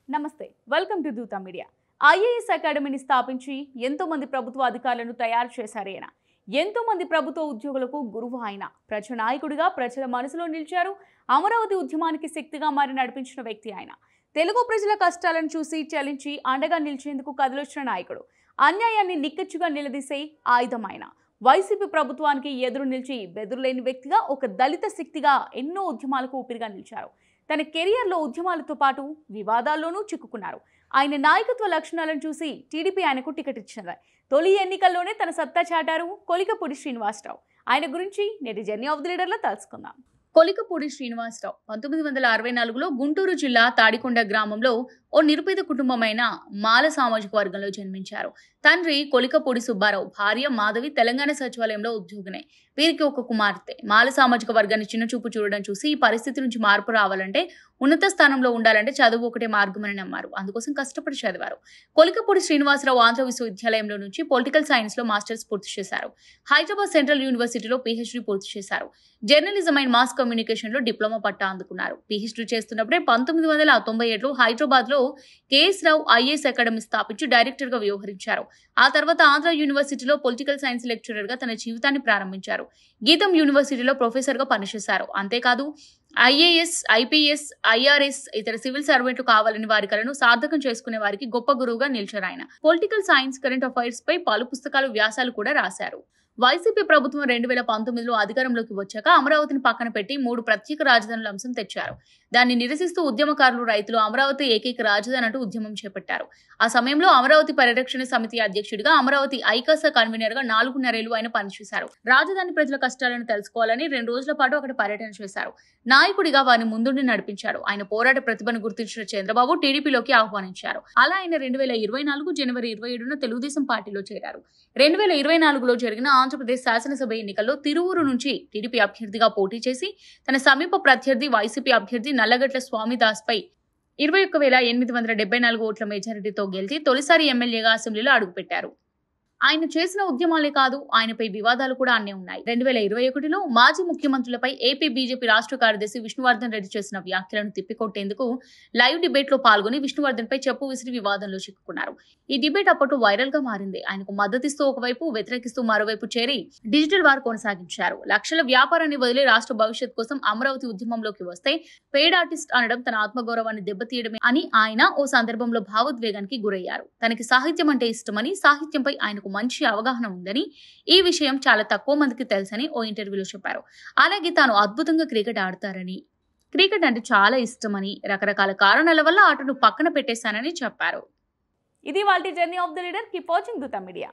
నమస్తే welcome to దూత media. IAS అకాడమీని స్థాపించి ఎంతో మంది ప్రభుత్వ అధికారులను తయారు చేశారు ఆయన. ఎంతో మంది ప్రభుత్వ ఉద్యోగులకు గురువు ఆయన. ప్రజానాయకుడిగా ప్రజల మనసులో నిలిచారు. అమరావతి ఉద్యమానికి శక్తిగా మారి నడిపించిన వ్యక్తి ఆయన. తెలుగు ప్రజల కష్టాలను చూసి చలించి అండగా నిలిచేందుకు కదిలొచ్చిన నాయకుడు. అన్యాయాన్ని నిక్కచ్చుగా నిలదీసే ఆయుధం ఆయన. వైసీపీ ప్రభుత్వానికి ఎదురు నిలిచి బెదురులేని వ్యక్తిగా, ఒక దళిత శక్తిగా ఎన్నో ఉద్యమాలకు ఊపిరిగా నిలిచారు. తన కెరియర్లో ఉద్యమాలతో పాటు వివాదాల్లోనూ చిక్కుకున్నారు. ఆయన నాయకత్వ లక్షణాలను చూసి టీడీపీ ఆయనకు టికెట్ ఇచ్చింది. తొలి ఎన్నికల్లోనే తన సత్తా చాటారు కొలికపూడి శ్రీనివాసరావు. ఆయన గురించి నేటి జర్నీ ఆఫ్ ది లీడర్లో తెలుసుకుందాం. కొలికపూడి శ్రీనివాసరావు 1964లో గుంటూరు జిల్లా తాడికొండ గ్రామంలో ఓ నిరుపేద కుటుంబమైన మాల సామాజిక వర్గంలో జన్మించారు. తండ్రి కొలికపూడి సుబ్బారావు, భార్య మాధవి తెలంగాణ సచివాలయంలో ఉద్యోగినే. వీరికి ఒక కుమార్తె. మాల సామాజిక వర్గాన్ని చిన్నచూపు చూడడం చూసి ఈ పరిస్థితి నుంచి మార్పు రావాలంటే, ఉన్నత స్థానంలో ఉండాలంటే చదువు ఒకటే మార్గమని నమ్మారు. అందుకోసం కష్టపడి చదివారు. కొలికపూడి శ్రీనివాసరావు ఆంధ్ర విశ్వవిద్యాలయంలో నుంచి పొలిటికల్ సైన్స్ లో మాస్టర్స్ పూర్తి చేశారు. హైదరాబాద్ సెంట్రల్ యూనివర్సిటీలో PhD పూర్తి చేశారు. జర్నలిజం అండ్ మాస్ కమ్యూనికేషన్ లో డిప్లొమా పట్టా అందుకున్నారు. PhD చేస్తున్నప్పుడే 1997లో హైదరాబాద్ లో KS రావు ఐఏఎస్ అకాడమీ స్థాపించి డైరెక్టర్ గా వ్యవహరించారు. ఆ తర్వాత ఆంధ్ర యూనివర్సిటీలో పొలిటికల్ సైన్స్ లెక్చరర్ గా తన జీవితాన్ని ప్రారంభించారు. గీతం యూనివర్సిటీలో ప్రొఫెసర్ గా పనిచేశారు. అంతేకాదు IAS, IPS, IRS ఇతర సివిల్ సర్వెంట్లు కావాలని వారి కలను సార్థకం చేసుకునే వారికి గొప్ప గురువుగా నిలిచారు ఆయన. పొలిటికల్ సైన్స్, కరెంట్ అఫైర్స్ పై పలు పుస్తకాలు, వ్యాసాలు కూడా రాశారు. వైసీపీ ప్రభుత్వం 2019లో అధికారంలోకి వచ్చాక అమరావతిని పక్కన పెట్టి 3 ప్రత్యేక రాజధానుల అంశం తెచ్చారు. దాన్ని నిరసిస్తూ ఉద్యమకారులు, రైతులు అమరావతి ఏకైక రాజధాని అంటూ ఉద్యమం చేపట్టారు. ఆ సమయంలో అమరావతి పరిరక్షణ సమితి అధ్యక్షుడిగా, అమరావతి ఐకాస కన్వీనర్ గా 4.5 ఏళ్లు ఆయన పనిచేశారు. రాజధాని ప్రజల కష్టాలను తెలుసుకోవాలని 2 రోజుల పాటు అక్కడ పర్యటన చేశారు. నాయకుడిగా వారిని ముందుండి నడిపించారు. ఆయన పోరాట ప్రతిభను గుర్తించిన చంద్రబాబు టీడీపీలోకి ఆహ్వానించారు. అలా ఆయన 2024 జనవరి 27న తెలుగుదేశం పార్టీలో చేరారు. 2024లో జరిగిన ఆంధ్రప్రదేశ్ శాసనసభ ఎన్నికల్లో తిరువూరు నుంచి టీడీపీ అభ్యర్థిగా పోటీ చేసి తన సమీప ప్రత్యర్థి వైసీపీ అభ్యర్థి నల్లగట్ల స్వామిదాస్ పై 21,874 ఓట్ల మెజారిటీతో గెలిచి తొలిసారి ఎమ్మెల్యేగా అసెంబ్లీలో అడుగుపెట్టారు. ఆయన చేసిన ఉద్యమాలే కాదు, ఆయనపై వివాదాలు కూడా అన్నీ ఉన్నాయి. 2021లో మాజీ ముఖ్యమంత్రులపై ఏపీ బీజేపీ రాష్ట్ర కార్యదర్శి విష్ణువర్ధన్ రెడ్డి చేసిన వ్యాఖ్యలను తిప్పికొట్టేందుకు లైవ్ డిబేట్ లో పాల్గొని విష్ణువర్ధన్ పై చెప్పు విసిరి వివాదంలో చిక్కుకున్నారు. ఈ డిబేట్ అప్పట్లో వైరల్ గా మారింది. ఆయనకు మద్దతిస్తూ ఒకవైపు, వ్యతిరేకిస్తూ మరోవైపు చేరి డిజిటల్ వార్ కొనసాగించారు. లక్షల వ్యాపారాన్ని వదిలి రాష్ట్ర భవిష్యత్ కోసం అమరావతి ఉద్యమంలోకి వస్తే పెయిడ్ ఆర్టిస్ట్ అనడం తన ఆత్మగౌరవాన్ని దెబ్బతీయడమే అని ఆయన ఓ సందర్భంలో భావోద్వేగానికి గురయ్యారు. తనకి సాహిత్యం అంటే ఇష్టమని, సాహిత్యంపై ఆయనకు మంచి అవగాహన ఉందని, ఈ విషయం చాలా తక్కువ మందికి తెలుసని ఓ ఇంటర్వ్యూలో చెప్పారు. అలాగే తాను అద్భుతంగా క్రికెట్ ఆడతారని, క్రికెట్ అంటే చాలా ఇష్టమని, రకరకాల కారణాల వల్ల ఆటను పక్కన పెట్టేశానని చెప్పారు. ఇది వాళ్ళ journey of the leader. Keep watching దూత మీడియా.